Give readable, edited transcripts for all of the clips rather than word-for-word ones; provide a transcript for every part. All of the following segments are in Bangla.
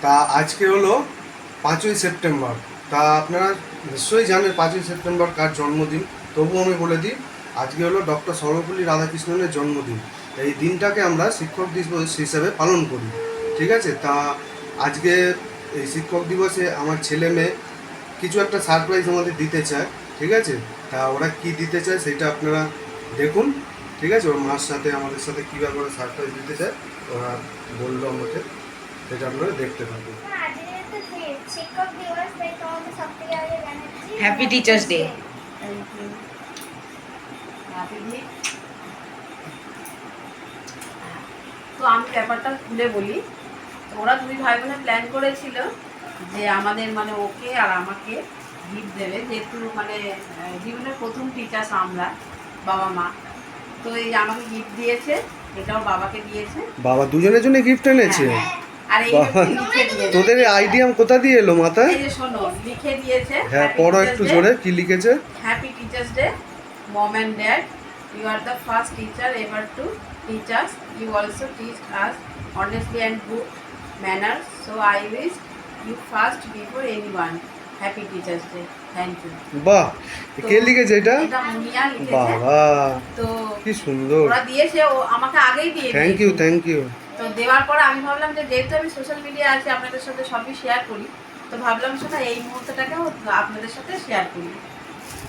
তা আজকে হলো 5ই সেপ্টেম্বর। তা আপনারা নিশ্চয়ই জানেন 5ই সেপ্টেম্বর কার জন্মদিন, তবুও আমি বলে দিই আজকে হলো ডক্টর সর্বপল্লী রাধাকৃষ্ণনের জন্মদিন। এই দিনটাকে আমরা শিক্ষক দিবস হিসেবে পালন করি, ঠিক আছে। তা আজকে এই শিক্ষক দিবসে আমার ছেলে মেয়ে কিছু একটা সারপ্রাইজ আমাদের দিতে চায়, ঠিক আছে। তা ওরা কি দিতে চায় সেটা আপনারা দেখুন, ঠিক আছে। ওর মার সাথে আমাদের সাথে কীভাবে ওরা সারপ্রাইজ দিতে চায় ওরা বললো আমাকে, সেটা আপনারা দেখতে পাবেন। Happy teachers day. তো আমি ব্যাপারটা খুলে বলি। ওরা দুই ভাই বোনে প্ল্যান করেছিল যে আমাদের মানে ওকে আর আমাকে গিফট দেবে, যেহেতু মানে জীবনের প্রথম টিচার্স আমরা বাবা মা। তো এই আমাকে গিফট দিয়েছে, এটাও বাবাকে দিয়েছে। বাবা দুজনের জন্য গিফট এনেছে? আর এই লিখে দিয়েছে। তোদের আইডিয়া কোথা দিয়ে এলো মাথায়? এই যে শোনো, লিখে দিয়েছে। হ্যাঁ পড়ো একটু জোরে, কি লিখেছে? Happy teachers day mom and dad, you are the first teacher ever to teach us. You also teach us honestly and good manners. So I wish you first before anyone. Happy Teachers Day. Thank you. বাহ, কে লিখেছে এটা? এটা মুনিয়া লিখেছে। বাবা তো কি সুন্দর। ওরা দিয়েছে, ও আমাকে আগেই দিয়ে দিয়েছে। Thank you, thank you. তো দেওয়ার পর আমি ভাবলাম যে যেহেতু আমি সোশ্যাল মিডিয়া আছে আপনাদের সাথে সবই শেয়ার করি, তো ভাবলাম সেটা এই মুহূর্তটাকেও আপনাদের সাথে শেয়ার করি।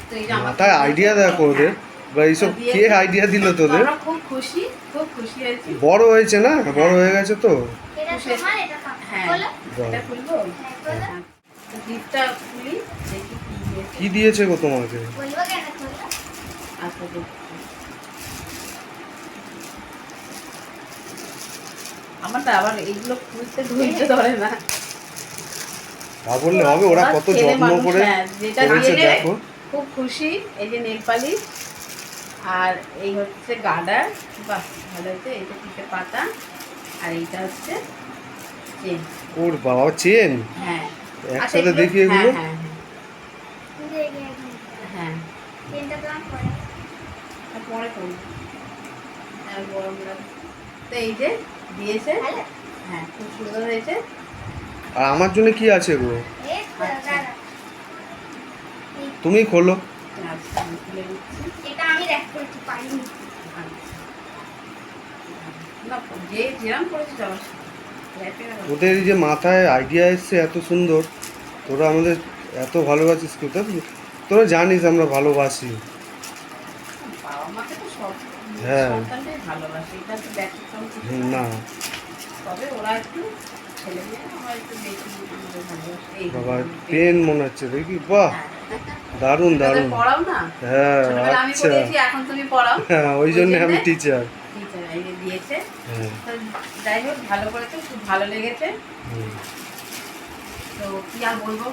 তো এই যে আমার মাথায় আইডিয়া দেখো ওদের, বা এইসব কে আইডিয়া দিল তোদের? আমরা খুব খুশি হয়েছি। বড় হয়েছে না, বড় হয়ে গেছে তো। হ্যাঁ এটা খুলবো, গিফটটা খুলি দেখি কি দিয়েছে গো তোমাকে? আচ্ছা আমার তো আবার এইগুলো খুলতে ধৈর্য ধরে না। তা বললে হবে? ওরা কত যত্ন করে যেটা করেছে দিয়ে দেখো। খুব খুশি। এই যে নেল পালিশ, আর এই হচ্ছে গার্ডার, বাহ ভালো হয়েছে। এইটা পিঠে পাতা, আর এইটা হচ্ছে চেন। ওর বাবা চেন? হ্যাঁ একসাথে দেখি এগুলো। হ্যাঁ হ্যাঁ পরে করবো, গরম লাগে। তো এই যে দিয়েছে, হ্যাঁ খুব সুন্দর হয়েছে। আর আমার জন্য কি আছে গো? তুমি খোলো। আচ্ছা আমি খুলে দিচ্ছি। এটা আমি র্যাপ করতে পারিনি। না যে যেরকম করেছে যাওয়ার ওদের এই যে মাথায় আইডিয়া এসছে এত সুন্দর, তোরা আমাদের এত ভালোবাসিস, কোথা তোরা জানিস আমরা ভালোবাসি। বাবা মাকে তো সব হ্যাঁ সন্তানটাই ভালোবাসে, এটা তো ব্যতিক্রম কিছু না। তবে ওরা একটু ছেলে মেয়ে আমরা একটু বেশি আমাদের ভালোবাসে। এই বাবা পেন মনে হচ্ছে দেখি, বাহ দারুণ দারুণ। পড়াও না? হ্যাঁ আমি আচ্ছা, পড়িয়েছি, এখন তুমি পড়াও। হ্যাঁ ওই জন্য আমি টিচার। টিচার এই যে দিয়েছে। হ্যাঁ তো যাই হোক ভালো করেছে, খুব ভালো লেগেছে। তো কি আর বলবো,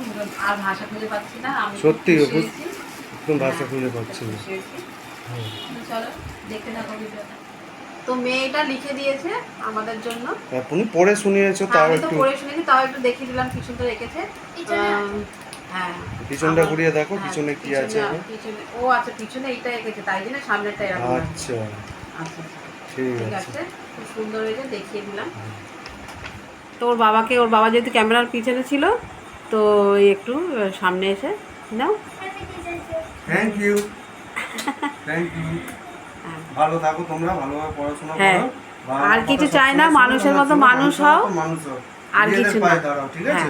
আর ভাষা খুঁজে পাচ্ছি না। আমি সত্যি খুশি হয়েছি। একদম ভাষা খুঁজে পাচ্ছি না। খুশি হয়েছি। চলো দেখতে থাকো ভিডিওটা। তো মেয়েটা লিখে দিয়েছে আমাদের জন্য। তুমি পড়ে শুনিয়েছো তাও আমি তো একটু? পড়ে শুনেছি, তাও একটু দেখিয়ে দিলাম। পিছনটা রেখেছে। হ্যাঁ পিছনটা ঘুরিয়ে দেখো, পিছনে কি আছে। পিছনে ও আচ্ছা, পিছনে এইটা রেখেছে, তাই জন্য সামনেরটা এরকম। আচ্ছা আচ্ছা ঠিক আছে, আছে, খুব সুন্দর হয়েছে, দেখিয়ে দিলাম। তো ওর বাবা যেহেতু ক্যামেরার পিছনে ছিল, তো একটু সামনে এসে নাও। Thank you, thank you. ভালো থাকো তোমরা, ভালোভাবে পড়াশোনা করো। আর কিছু চাই না, মানুষের মতো মানুষ হও, আর কিছু না। ঠিক আছে,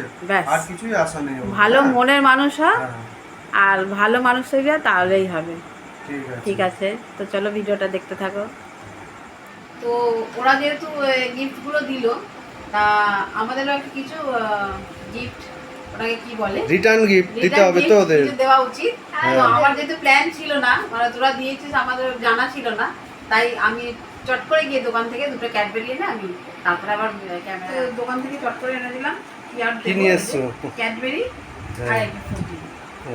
আর কিছুই আশা নেই। ভালো মনের মানুষ হও, আর ভালো মানুষ হয়ে যায়, তাহলেই হবে। ঠিক আছে, তো চলো ভিডিওটা দেখতে থাকো। তো ওরা যেহেতু গিফটগুলো দিল, তা আমাদেরও একটা কিছু গিফট, ওটাকে কি বলে, রিটার্ন গিফট দিতে হবে তো ওদের, দেওয়া উচিত। তো আমার যেহেতু প্ল্যান ছিল না, মানে তোরা দিয়েছিস আমাদের জানা ছিল না, তাই আমি চট করে গিয়ে দোকান থেকে দুটো ক্যাডবেরি এনে আমি তারপরে আবার ক্যামেরা দোকান থেকে চট করে এনে দিলাম। কি নিয়ে এসছো? ক্যাডবেরি আর একটা ফ্রুটি।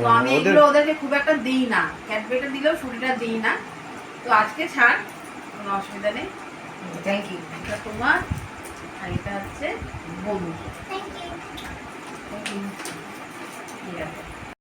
তো আমি এগুলো ওদেরকে খুব একটা দিই না, ক্যাডবেরিটা দিলেও ফ্রুটিটা দিই না। তো আজকে ছাড়, কোনো অসুবিধা নেই। Thank you. এটা তোমার, আর এটা হচ্ছে বনু। Thank you. ঠিক আছে।